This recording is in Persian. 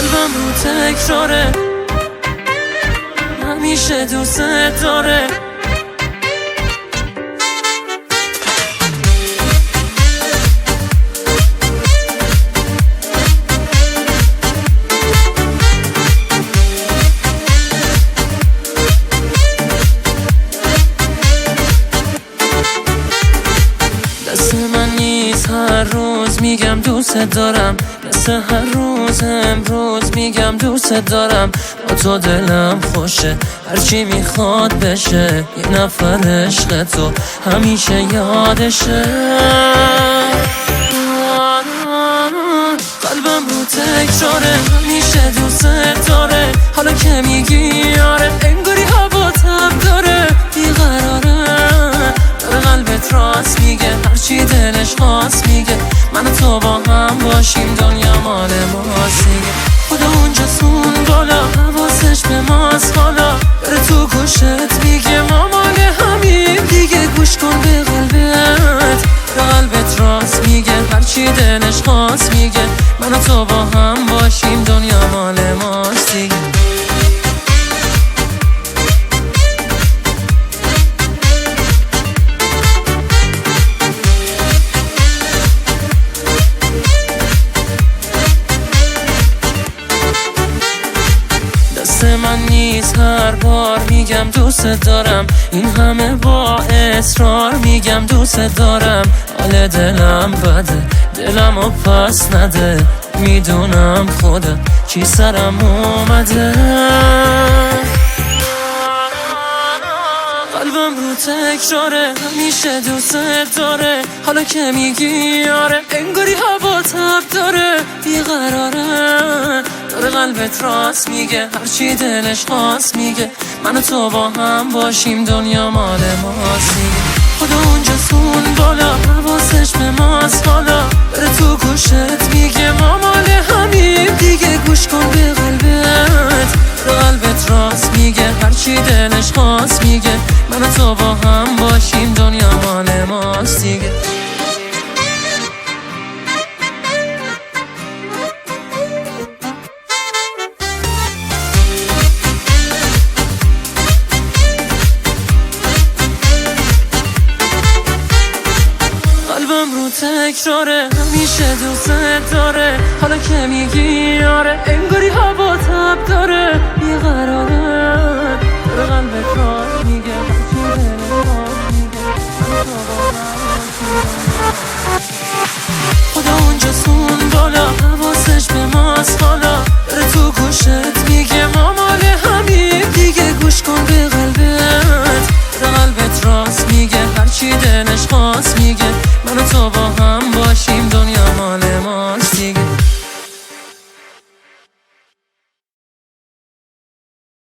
قلبم رو تکراره، همیشه دوست داره. دست من نیست هر روز میگم دوست دارم، مثل هر روز امروز میگم دوست دارم. با تو دلم خوشه، هرچی میخواد بشه، یه نفر عشق تو همیشه یادشه. قلبم رو تکراره، همیشه دوست داره. حالا که میگی آره، انگاری هوا تب داره، بیقراره. داره قلبت راست میگه، هرچی دلش خواست میگه. من و تو با هم باشیم، دنیا مال ماست دیگه. خدا اونجاست اون بالا، حواسش به ماست حالا. داره تو گوشت میگه ما مال همیم دیگه. گوش کن به قلبت، به قلبت راست میگه، هرچی دلش خواست میگه. من و تو با هم باشیم، دنیا مال ماست دیگه. دست من نیست هر بار میگم دوست دارم، این همه با اصرار میگم دوست دارم. حال دلم بده، دلمو پس نده، میدونم خودم چی سرم اومده. قلبم رو تکراره، همیشه دوست داره. حالا که میگی آره، انگاری هوا تب داره، بیقراره. داره قلبت راست میگه، هرچی دلش خواست میگه. من و تو با هم باشیم، دنیا مال ماست دیگه. خدا اونجاست اون بالا، حواسش به ماست حالا. داره تو گوشت میگه ما مال همیم دیگه. گوش کن به قلبت، داره قلبت راست میگه، هرچی دلش خواست میگه. من و تو با هم باشیم، دنیا مال ماست دیگه. قلبم رو تکراره، همیشه دوست داره. حالا که میگی آره، انگاری هوا تب داره، بیقراره. داره قلبت راست میگه، هرچی دلت خواست میگه. من تو با هم خدا اونجاست اون بالا، حواسش به ماست حالا. داره تو گوشت میگه ما مال همیم دیگه. گوش کن به قلبت، داره قلبت راست میگه، هرچی دلش خواست میگه.